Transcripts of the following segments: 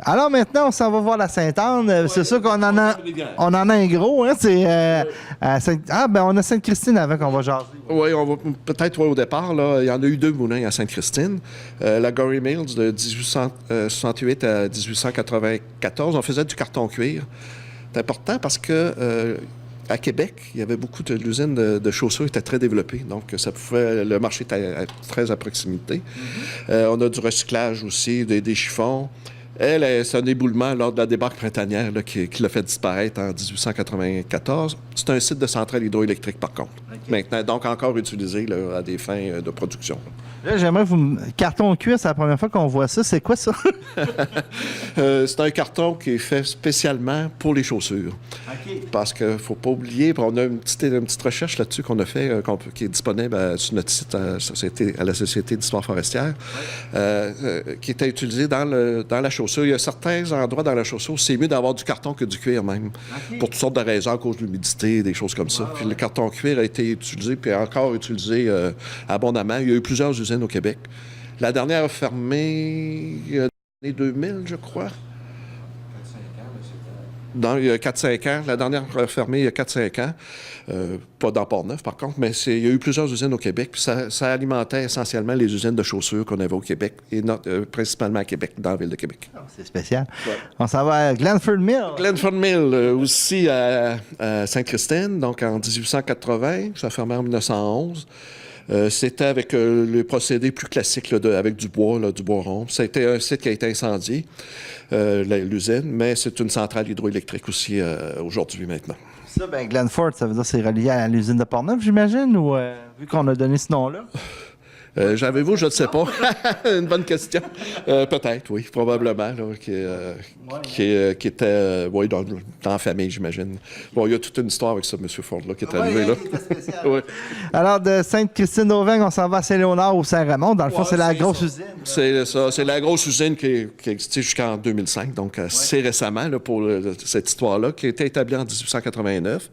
Alors maintenant, on s'en va voir la Sainte-Anne. C'est sûr qu'on on en a un gros. Hein? On a Sainte-Christine avant qu'on va jaser. Oui, on va peut-être au départ. Là, il y en a eu 2 moulins à Sainte-Christine. La Gory Mills de 1868 à 1894, on faisait du carton cuir. C'est important parce que à Québec, il y avait beaucoup de l'usine de chaussures était très développée, donc le marché était très à proximité. On a du recyclage aussi, des chiffons. Elle, c'est un éboulement lors de la débarque printanière là, qui l'a fait disparaître en 1894. C'est un site de centrale hydroélectrique, par contre. Okay. Maintenant, donc encore utilisé là, à des fins de production. Là, j'aimerais carton cuir, c'est la première fois qu'on voit ça. C'est quoi ça? C'est un carton qui est fait spécialement pour les chaussures. Okay. Parce qu'il ne faut pas oublier, on a une petite recherche là-dessus qu'on a fait, qui est disponible sur notre site à la Société d'histoire forestière, qui était utilisé dans la chaussure. Il y a certains endroits dans la chaussure où c'est mieux d'avoir du carton que du cuir même, pour toutes sortes de raisons, à cause de l'humidité, des choses comme ça. Puis le carton cuir a été utilisé, puis encore utilisé abondamment. Il y a eu plusieurs usines au Québec. La dernière a fermé il y a l'année 2000, je crois. Il y a 4-5 ans. La dernière a fermé il y a 4-5 ans. Pas dans Port-Neuf, par contre, mais il y a eu plusieurs usines au Québec. Puis ça alimentait essentiellement les usines de chaussures qu'on avait au Québec, et principalement à Québec, dans la ville de Québec. Oh, c'est spécial. Ouais. On s'en va à Glenford Mill. Glenford Mill, aussi à Sainte-Christine, donc en 1880. Ça a fermé en 1911. C'était avec le procédé plus classique là, avec du bois rond. C'était un site qui a été incendié, l'usine, mais c'est une centrale hydroélectrique aussi aujourd'hui maintenant. Ça, Glenford, ça veut dire que c'est relié à l'usine de Portneuf, j'imagine, ou vu qu'on a donné ce nom-là? J'avais-vous, je ne sais pas. Une bonne question. Peut-être, oui, probablement, là, qui était dans la famille, j'imagine. Bon, il y a toute une histoire avec ça, M. Ford, là, qui est arrivé là. Ouais. Alors, de Sainte-Christine-d'Auvergne, on s'en va à Saint-Léonard ou Saint-Raymond. Dans le fond, c'est la grosse usine. C'est ça. C'est la grosse usine qui a existé jusqu'en 2005, donc assez récemment là, pour cette histoire-là, qui a été établie en 1889.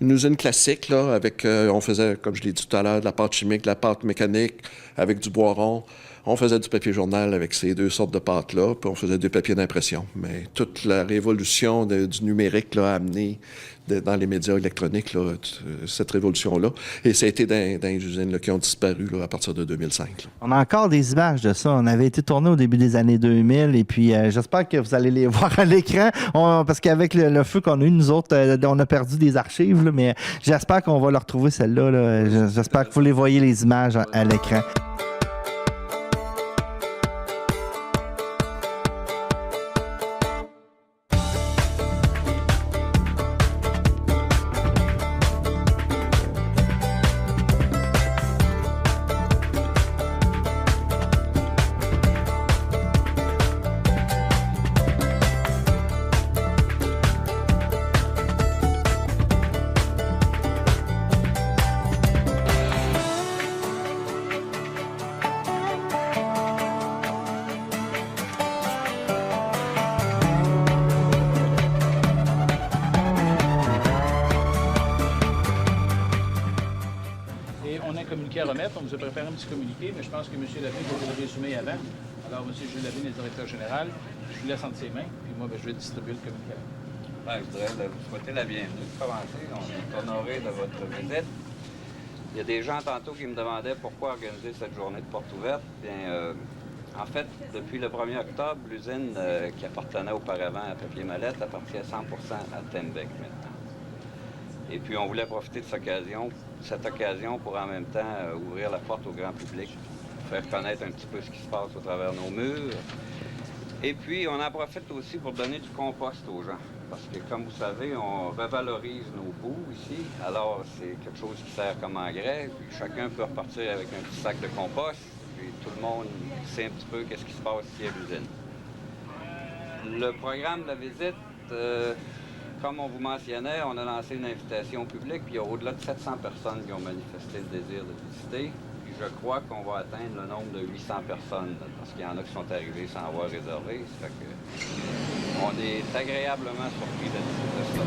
Une usine classique, là, avec, on faisait, comme je l'ai dit tout à l'heure, de la pâte chimique, de la pâte mécanique, avec du bois rond. On faisait du papier journal avec ces 2 sortes de pâtes-là, puis on faisait du papier d'impression. Mais toute la révolution du numérique là, a amené dans les médias électroniques là, cette révolution-là. Et ça a été dans les usines là, qui ont disparu là, à partir de 2005. Là. On a encore des images de ça. On avait été tourné au début des années 2000 et puis j'espère que vous allez les voir à l'écran parce qu'avec le feu qu'on a eu, nous autres, on a perdu des archives, là, mais j'espère qu'on va leur retrouver celle-là. Là. J'espère que vous les voyez les images à l'écran. À remettre. On vous a préparé un petit communiqué, mais je pense que M. Lavigne va vous le résumer avant. Alors, M. Jules Lavigne, le directeur général, je vous laisse entre ses mains, puis moi, je vais distribuer le communiqué. Je voudrais vous souhaiter la bienvenue. Pour commencer, on est honoré de votre visite. Il y a des gens tantôt qui me demandaient pourquoi organiser cette journée de porte ouverte. Bien, en fait, depuis le 1er octobre, l'usine qui appartenait auparavant à Papier Mallette appartient à 100% à Tembec maintenant. Et puis, on voulait profiter de cette occasion pour en même temps ouvrir la porte au grand public, faire connaître un petit peu ce qui se passe au travers nos murs. Et puis, on en profite aussi pour donner du compost aux gens. Parce que, comme vous savez, on revalorise nos boues ici. Alors, c'est quelque chose qui sert comme engrais. Puis, chacun peut repartir avec un petit sac de compost. Puis, tout le monde sait un petit peu qu'est-ce qui se passe ici à l'usine. Le programme de la visite... comme on vous mentionnait, on a lancé une invitation publique, puis il y a au-delà de 700 personnes qui ont manifesté le désir de visiter. Puis je crois qu'on va atteindre le nombre de 800 personnes, parce qu'il y en a qui sont arrivés sans avoir réservé. Ça fait que on est agréablement surpris de cela.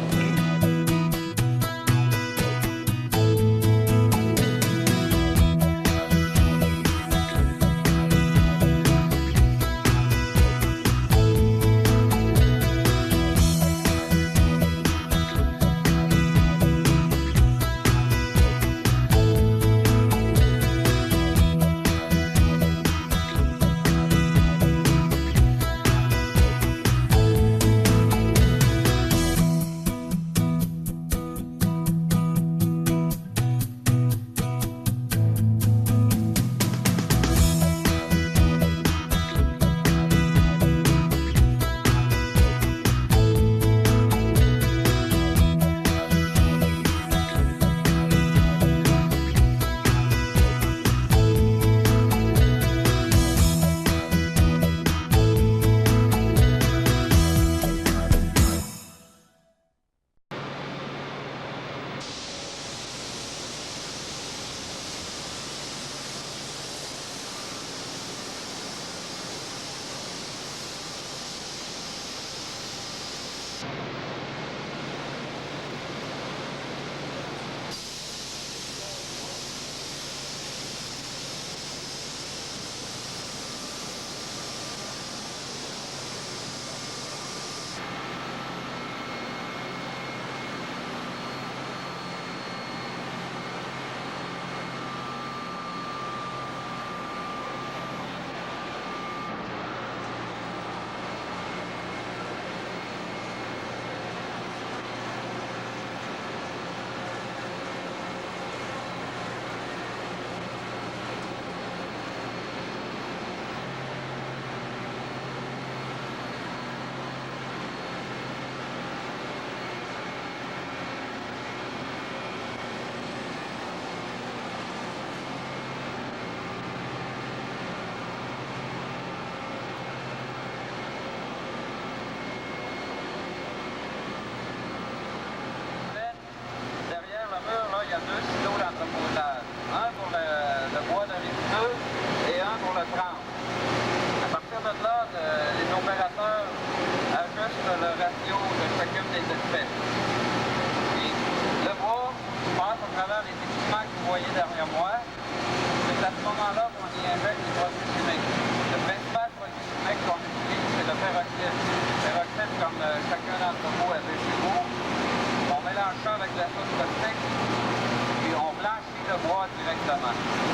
simplement.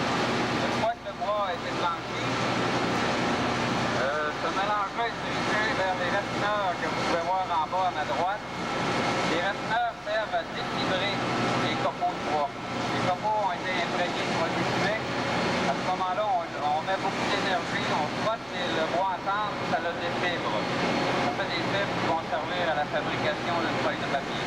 Une fois que le bois a été blanchi, ce mélange-là est dirigé vers les raffineurs que vous pouvez voir en bas à ma droite. Les raffineurs servent à défibrer les copeaux de bois. Les copeaux ont été imprégnés de produits chimiques. À ce moment-là, on met beaucoup d'énergie, on frotte le bois ensemble, ça le défibre. Ça fait des fibres qui vont servir à la fabrication d'une feuille de papier.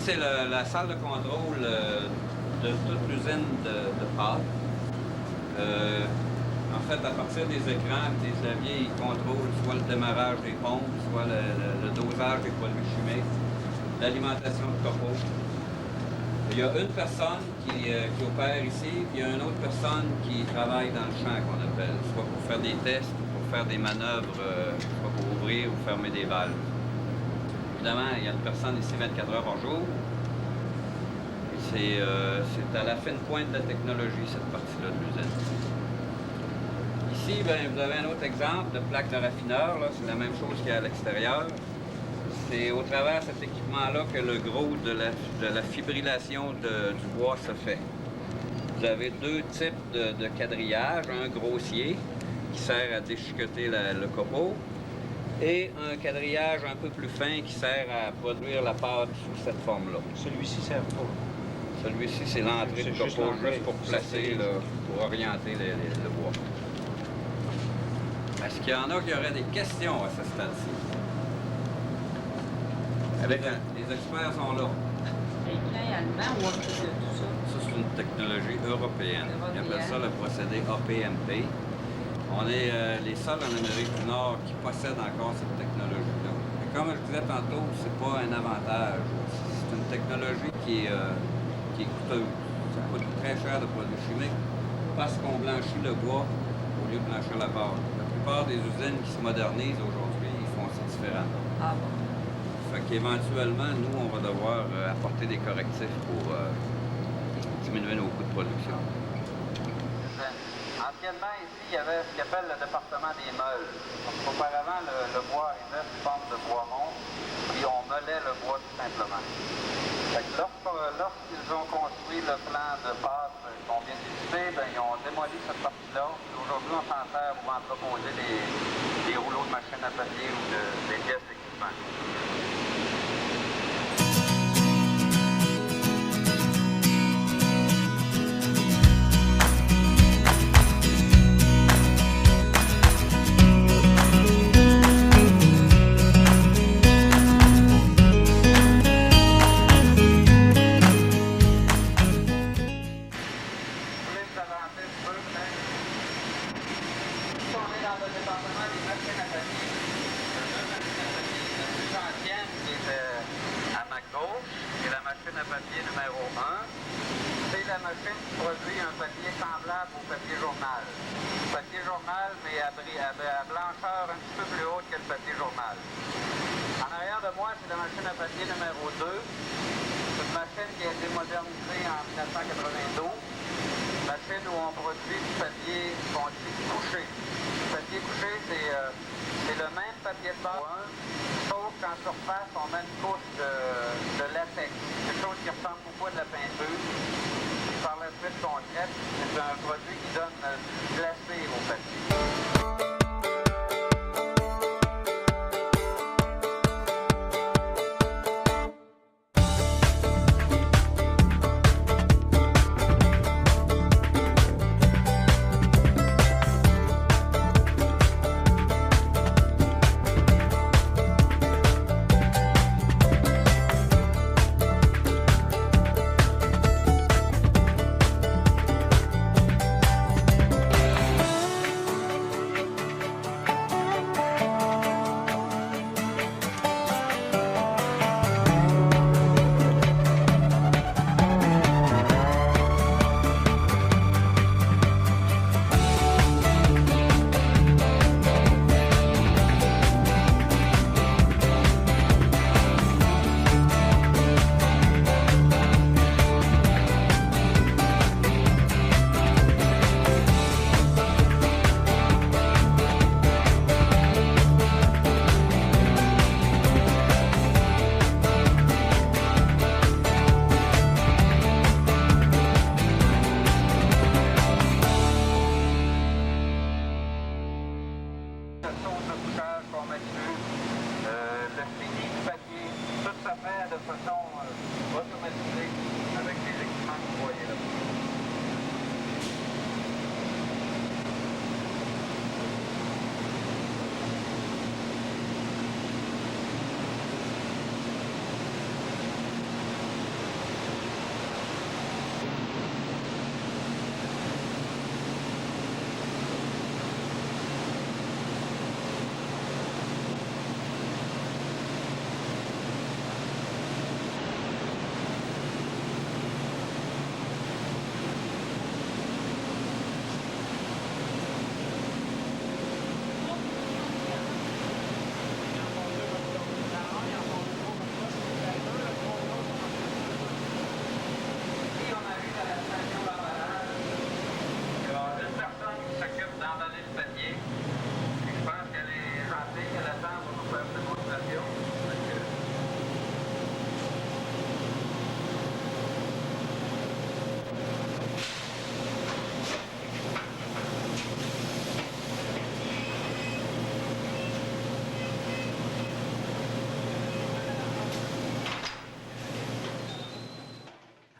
C'est la salle de contrôle de toute l'usine de pâte. En fait, à partir des écrans, des claviers, ils contrôlent soit le démarrage des pompes, soit le dosage des produits chimiques, l'alimentation de copeaux. Il y a une personne qui opère ici, puis il y a une autre personne qui travaille dans le champ, qu'on appelle, soit pour faire des tests, ou pour faire des manœuvres, soit pour ouvrir ou fermer des valves. Évidemment, il y a une personne ici 24 heures par jour. C'est à la fine pointe de la technologie, cette partie-là de l'usine. Ici, bien, vous avez un autre exemple de plaque de raffineur. C'est la même chose qu'il y a à l'extérieur. C'est au travers de cet équipement-là que le gros de la fibrillation du bois se fait. Vous avez deux types de quadrillage. Un grossier, qui sert à déchiqueter le copeau, et un quadrillage un peu plus fin qui sert à produire la pâte sous cette forme-là. Celui-ci sert pas. Celui-ci, c'est l'entrée de copeau, juste pour placer, pour orienter le bois. Est-ce qu'il y en a qui auraient des questions à ce stade-ci? Les experts sont là. Allemand ou autre chose de tout ça? Ça, c'est une technologie européenne. Ils appellent ça le procédé APMP. On est les seuls en Amérique du Nord qui possèdent encore cette technologie-là. Comme je disais tantôt, c'est pas un avantage. C'est une technologie qui est coûteuse. Ça coûte très cher de produits chimiques parce qu'on blanchit le bois au lieu de blanchir la pâte. La plupart des usines qui se modernisent aujourd'hui, ils font ça différemment. Ah bon? Fait qu'éventuellement, nous, on va devoir apporter des correctifs pour diminuer nos coûts de production. Anciennement, ici, il y avait ce qu'on appelle le département des meules. Donc, auparavant, le bois arrivait sous forme de bois rond, puis on meulait le bois tout simplement. Fait que lorsqu'ils ont construit le plan de pâte qu'on vient de visiter, ben, ils ont démoli cette partie-là. Aujourd'hui, on s'en sert pour entreposer des rouleaux de machines à papier ou des pièces d'équipement. la machine qui produit un papier semblable au papier journal. Papier journal, mais à blancheur un petit peu plus haute que le papier journal. En arrière de moi, c'est la machine à papier numéro 2. C'est une machine qui a été modernisée en 1992. Machine où on produit du papier qu'on dit couché. Le papier couché, c'est le même papier de base, sauf qu'en surface, on met une couche de latex. Quelque chose qui ressemble beaucoup à de la peinture. Puis par la suite, on traite. C'est un produit qui donne du glacé au papier.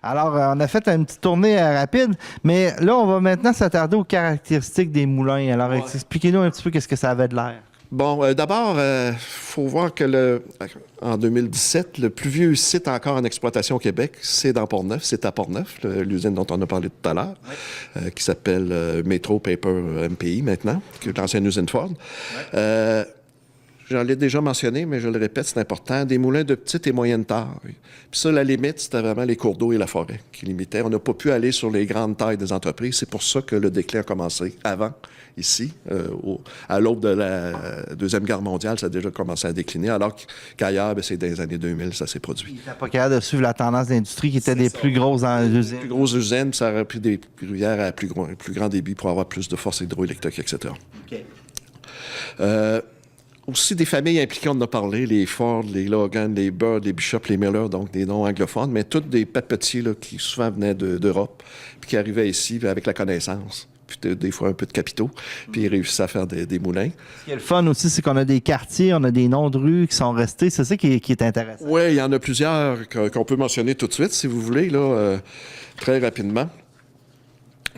Alors, on a fait une petite tournée rapide, mais là, on va maintenant s'attarder aux caractéristiques des moulins. Alors, expliquez-nous un petit peu qu'est-ce que ça avait de l'air. Bon, d'abord, il faut voir que en 2017, le plus vieux site encore en exploitation au Québec, c'est dans Port-Neuf, c'est à Port-Neuf, l'usine dont on a parlé tout à l'heure, qui s'appelle Metro Paper MPI maintenant, qui est l'ancienne usine Ford. J'en l'ai déjà mentionné, mais je le répète, c'est important. Des moulins de petite et moyenne taille. Puis ça, la limite, c'était vraiment les cours d'eau et la forêt qui limitaient. On n'a pas pu aller sur les grandes tailles des entreprises. C'est pour ça que le déclin a commencé avant, ici. À l'aube de la Deuxième Guerre mondiale, ça a déjà commencé à décliner, alors qu'ailleurs, c'est dans les années 2000, ça s'est produit. Il n'était pas capable de suivre la tendance d'industrie qui était des plus grosses usines. Les plus grosses usines, ça aurait pris des rivières à plus grand débit pour avoir plus de force hydroélectrique, etc. OK. Aussi des familles impliquées, on en a parlé, les Ford, les Logan, les Bird, les Bishop, les Miller, donc des noms anglophones, mais toutes des papetiers là, qui souvent venaient d'Europe, puis qui arrivaient ici avec la connaissance, puis des fois un peu de capitaux, puis ils réussissaient à faire des moulins. Ce qui est le fun aussi, c'est qu'on a des quartiers, on a des noms de rues qui sont restés, c'est ça qui est intéressant. Oui, il y en a plusieurs qu'on peut mentionner tout de suite, si vous voulez, là, très rapidement.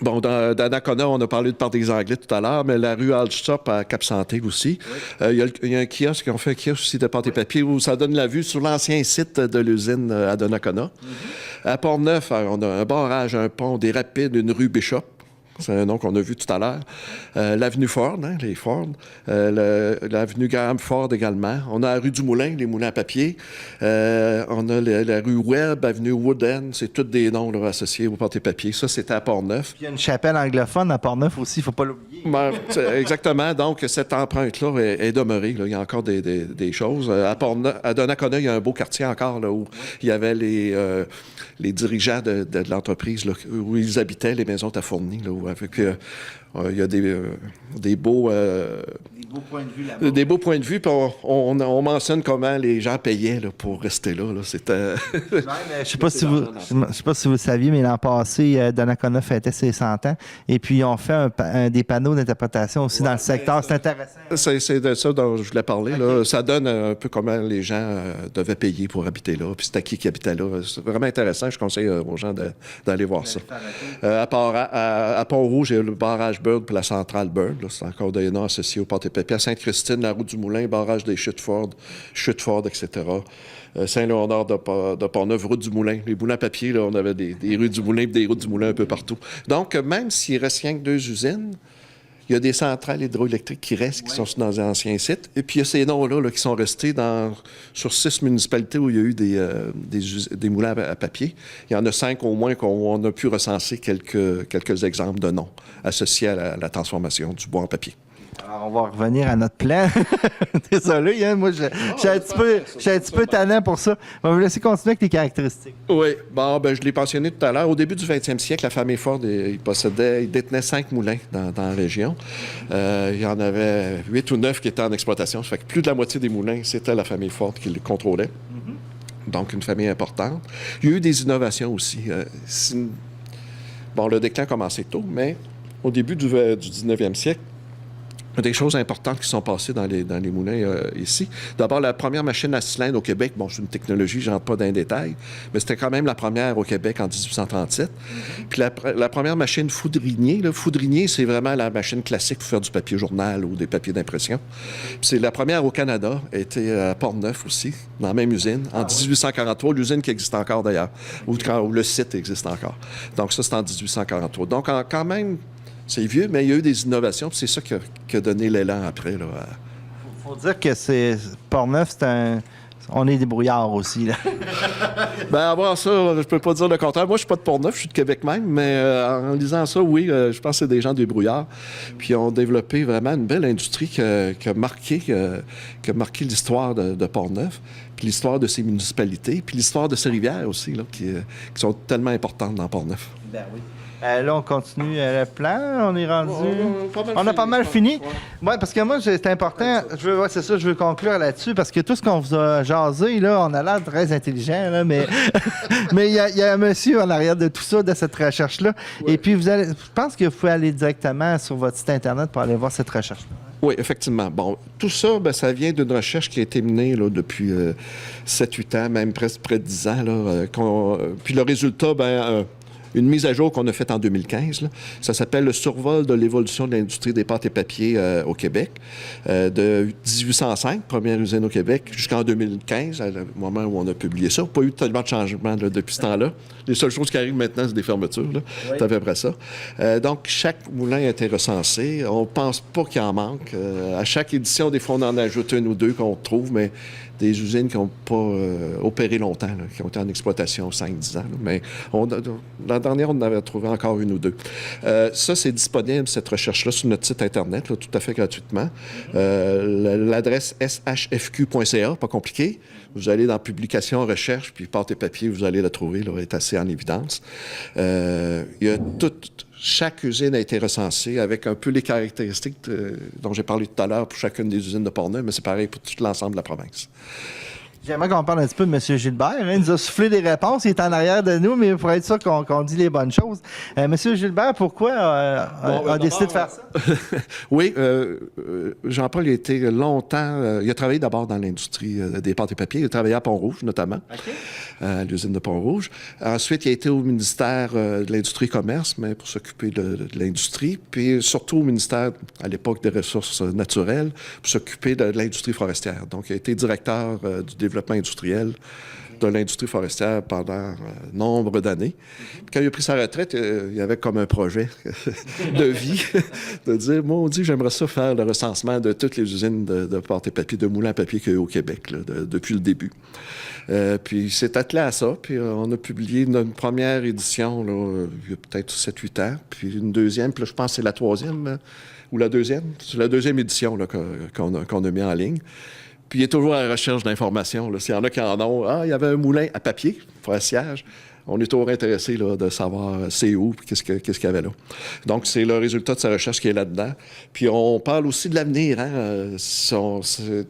Bon, dans Donnacona, on a parlé de Parc des Anglais tout à l'heure, mais la rue Alstop à Cap-Santé aussi. Il y a un kiosque, on fait un kiosque aussi de pâte et papier où ça donne la vue sur l'ancien site de l'usine à Donnacona. À Port-Neuf, on a un barrage, un pont, des rapides, une rue Bishop, C'est un nom qu'on a vu tout à l'heure. L'avenue Ford, hein, les Ford. L'avenue Graham Ford également. On a la rue du Moulin, les moulins à papier. On a la rue Webb, avenue Wooden. C'est tous des noms là, associés au porte-papier. Ça, c'était à Port-Neuf. Il y a une chapelle anglophone à Port-Neuf aussi, il ne faut pas l'oublier. Exactement. Donc, cette empreinte-là est demeurée. Là. Il y a encore des choses. À Donnacona, il y a un beau quartier encore là, où il y avait les dirigeants de l'entreprise là, où ils habitaient, les maisons à Fourni. Là, avec, il y a des beaux points de vue là-bas. Des beaux points de vue, puis on mentionne comment les gens payaient là, pour rester là. C'était... Je ne sais pas si vous le saviez, mais l'an passé, Donnacona fêtait ses 100 ans. Et puis, ils ont fait des panneaux d'interprétation aussi dans le secteur. C'est intéressant. C'est de ça dont je voulais parler. Okay. Là. Ça donne un peu comment les gens devaient payer pour habiter là, puis c'était qui habitait là. C'est vraiment intéressant. Je conseille aux gens d'aller voir ça. À Pont-Rouge, il y a le barrage Bird puis la centrale Bird. Là. C'est encore des noms associés au Porte-Papier. À Sainte-Christine, la route du Moulin, barrage des Chutes Ford, etc. Saint-Léonard de Port-Neuf, route du Moulin. Les moulins à papier, là, on avait des rues du Moulin et des routes du Moulin un peu partout. Donc, même s'il reste rien que 2 usines, il y a des centrales hydroélectriques qui restent, qui sont dans les anciens sites. Et puis, il y a ces noms-là qui sont restés sur 6 municipalités où il y a eu des moulins à papier. Il y en a 5 au moins qu'on a pu recenser quelques exemples de noms associés à la transformation du bois en papier. Alors, on va revenir à notre plan. Désolé, hein, moi, je suis un petit peu tannant pour ça. On va vous laisser continuer avec les caractéristiques. Oui, je l'ai mentionné tout à l'heure. Au début du 20e siècle, la famille Ford, il détenait 5 moulins dans la région. Il y en avait 8 ou 9 qui étaient en exploitation. Ça fait que plus de la moitié des moulins, c'était la famille Ford qui les contrôlait. Donc, une famille importante. Il y a eu des innovations aussi. Le déclin a commencé tôt, mais au début du 19e siècle, il y a des choses importantes qui sont passées dans les moulins ici. D'abord, la première machine à cylindre au Québec, c'est une technologie, je n'entre pas dans les détails, mais c'était quand même la première au Québec en 1837. Puis la première machine foudrinier, foudrinier, c'est vraiment la machine classique pour faire du papier journal ou des papiers d'impression. Puis c'est la première au Canada, était à Port-Neuf aussi, dans la même usine, en 1843, l'usine qui existe encore d'ailleurs, où le site existe encore. Donc ça, c'est en 1843. Donc quand même, c'est vieux, mais il y a eu des innovations, puis c'est ça qui a donné l'élan après. Il faut dire que Port-Neuf, on est des brouillards aussi. Là. Avant ça, je peux pas dire le contraire. Moi, je suis pas de Port-Neuf, je suis de Québec même, mais en lisant ça, oui, je pense que c'est des gens des brouillards. Puis ils ont développé vraiment une belle industrie qui a marqué l'histoire de Port-Neuf, puis l'histoire de ses municipalités, puis l'histoire de ses rivières aussi, là, qui sont tellement importantes dans Port-Neuf. Ben oui. Là, on continue le plan. On est rendu... On a pas mal fini. Oui, parce que moi, c'est important. Je veux conclure là-dessus, parce que tout ce qu'on vous a jasé, là, on a l'air très intelligent, là, mais mais il y a un monsieur en arrière de tout ça, de cette recherche-là. Oui. Et puis, je pense que vous pouvez aller directement sur votre site Internet pour aller voir cette recherche-là. Oui, effectivement. Bon, tout ça, ça vient d'une recherche qui a été menée là, depuis 7-8 ans, même presque près de 10 ans. Là, puis le résultat, une mise à jour qu'on a faite en 2015. Là. Ça s'appelle le survol de l'évolution de l'industrie des pâtes et papiers au Québec. De 1805, première usine au Québec, jusqu'en 2015, à le moment où on a publié ça. Pas eu tellement de changements là, depuis ce temps-là. Les seules choses qui arrivent maintenant, c'est des fermetures. Là. Oui. C'est à peu près ça. Donc, chaque moulin a été recensé. On ne pense pas qu'il en manque. À chaque édition, des fois, on en ajoute 1 ou 2 qu'on trouve, mais des usines qui n'ont pas opéré longtemps, là, qui ont été en exploitation 5-10 ans. Là. Mais la dernière, on en avait trouvé encore 1 ou 2. Ça, c'est disponible, cette recherche-là, sur notre site Internet, là, tout à fait gratuitement. L'adresse shfq.ca, pas compliqué. Vous allez dans Publications, Recherche, puis Pâtes et papier, vous allez la trouver, là, elle est assez en évidence. Il y a chaque usine a été recensée avec un peu les caractéristiques dont j'ai parlé tout à l'heure pour chacune des usines de Port-Neuf, mais c'est pareil pour tout l'ensemble de la province. J'aimerais qu'on parle un petit peu de M. Gilbert. Hein. Il nous a soufflé des réponses. Il est en arrière de nous, mais pour être sûr qu'on dit les bonnes choses. M. Gilbert, pourquoi a décidé de faire ça? Oui, Jean-Paul a été longtemps... il a travaillé d'abord dans l'industrie des pâtes et papiers. Il a travaillé à Pont-Rouge, notamment, à l'usine de Pont-Rouge. Ensuite, il a été au ministère de l'Industrie et Commerce, mais pour s'occuper de l'industrie. Puis surtout au ministère, à l'époque, des Ressources naturelles, pour s'occuper de l'industrie forestière. Donc, il a été directeur du développement développement industriel de l'industrie forestière pendant nombre d'années. Quand il a pris sa retraite, il y avait comme un projet de vie de dire, moi, on dit, j'aimerais ça faire le recensement de toutes les usines de pâte et papier, de moulins à papier qu'il y a au Québec, là, depuis le début. Puis il s'est attelé à ça, puis on a publié une première édition, là, il y a peut-être 7-8 ans, puis une deuxième, puis là, je pense que c'est la troisième, ou la deuxième. C'est la deuxième édition là, qu'on a mis en ligne. Puis il est toujours à la recherche d'informations. S'il y en a qui en ont, il y avait un moulin à papier pour un siège. On est toujours intéressé là, de savoir c'est où et qu'est-ce qu'il y avait là. Donc, c'est le résultat de sa recherche qui est là-dedans. Puis on parle aussi de l'avenir. Hein? C'est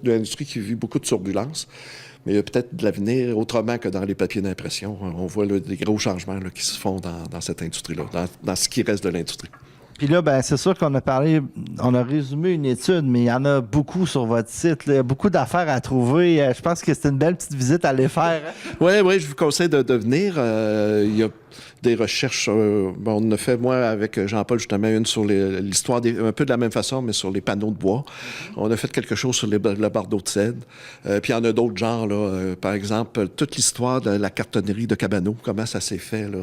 une industrie qui vit beaucoup de turbulences. Mais il y a peut-être de l'avenir autrement que dans les papiers d'impression. On voit là, des gros changements là, qui se font dans cette industrie-là, dans ce qui reste de l'industrie. Puis là, ben, c'est sûr qu'on a parlé, on a résumé une étude, mais il y en a beaucoup sur votre site. Là. Il y a beaucoup d'affaires à trouver. Je pense que c'est une belle petite visite à aller faire. Hein? Oui, je vous conseille de venir. Il y a des recherches. On a fait, moi, avec Jean-Paul, justement, une sur l'histoire, un peu de la même façon, mais sur les panneaux de bois. On a fait quelque chose sur le bardeau de cèdre. Puis il y en a d'autres genres, là. Par exemple, toute l'histoire de la cartonnerie de Cabano, comment ça s'est fait, là.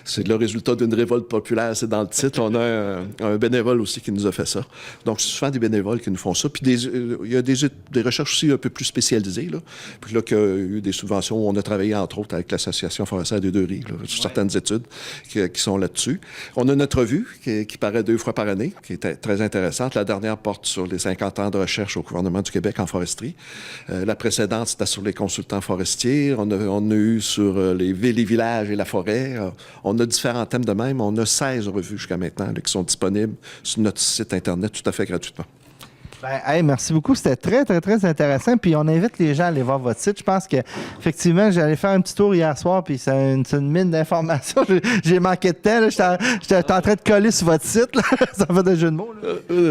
C'est le résultat d'une révolte populaire, c'est dans le titre. On a un bénévole aussi qui nous a fait ça. Donc, c'est souvent des bénévoles qui nous font ça. Puis il y a des recherches aussi un peu plus spécialisées, là. Puis là, qu'il y a eu des subventions. On a travaillé, entre autres, avec l'Association forestière des Deux-Rives, sur certaines études qui sont là-dessus. On a notre revue qui paraît 2 fois par année, qui est très intéressante. La dernière porte sur les 50 ans de recherche au gouvernement du Québec en foresterie. La précédente, c'était sur les consultants forestiers. On a eu sur les villes et villages et la forêt. On a différents thèmes de même. On a 16 revues jusqu'à maintenant là, qui sont disponibles sur notre site Internet tout à fait gratuitement. Ben, hey, merci beaucoup. C'était très, très, très intéressant. Puis on invite les gens à aller voir votre site. Je pense qu'effectivement, j'allais faire un petit tour hier soir, puis c'est une mine d'informations. J'ai manqué de temps. J'étais en train de coller sur votre site. Là. Ça fait des jeux de mots.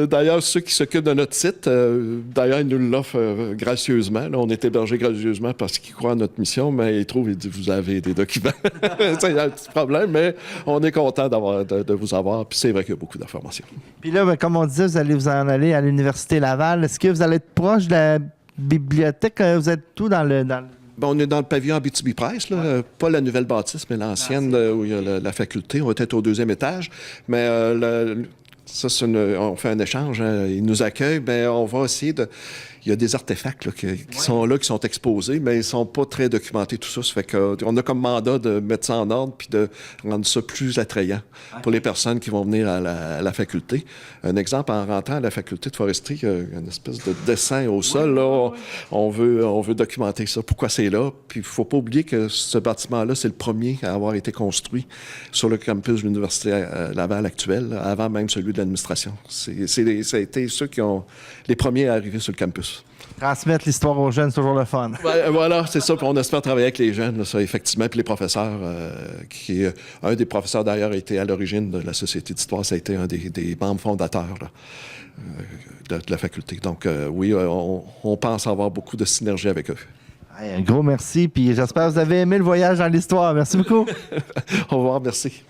D'ailleurs, ceux qui s'occupent de notre site, d'ailleurs, ils nous l'offrent gracieusement. Là, on est hébergés gracieusement parce qu'ils croient à notre mission, mais ils trouvent, ils disent, vous avez des documents. Il y a un petit problème, mais on est content de vous avoir. Puis c'est vrai qu'il y a beaucoup d'informations. Puis là, ben, comme on disait, vous allez vous en aller à l'Université Laval. Est-ce que vous allez être proche de la bibliothèque? Vous êtes tout dans le... Ben, on est dans le pavillon Abitibi-Presse, là. Pas la nouvelle bâtisse, mais l'ancienne où il y a la faculté. On va être au 2e étage. Mais ça, on fait un échange. Hein. Ils nous accueillent. Mais on va essayer de... Il y a des artefacts là, qui sont là, qui sont exposés, mais ils ne sont pas très documentés, tout ça. Ça fait qu'on a comme mandat de mettre ça en ordre puis de rendre ça plus attrayant pour les personnes qui vont venir à la faculté. Un exemple, en rentrant à la faculté de foresterie, il y a une espèce de dessin au sol. Là. On veut documenter ça. Pourquoi c'est là? Puis il ne faut pas oublier que ce bâtiment-là, c'est le premier à avoir été construit sur le campus de l'Université Laval actuelle, avant même celui de l'administration. Ça a été ceux qui ont les premiers à arriver sur le campus. Transmettre l'histoire aux jeunes, c'est toujours le fun. Voilà, c'est ça. Puis on espère travailler avec les jeunes, là, ça, effectivement. Puis les professeurs, un des professeurs d'ailleurs a été à l'origine de la Société d'histoire, ça a été un des membres fondateurs là, de la faculté. Donc oui, on pense avoir beaucoup de synergie avec eux. Hey, un gros merci, puis j'espère que vous avez aimé le voyage dans l'histoire. Merci beaucoup. Au revoir, merci.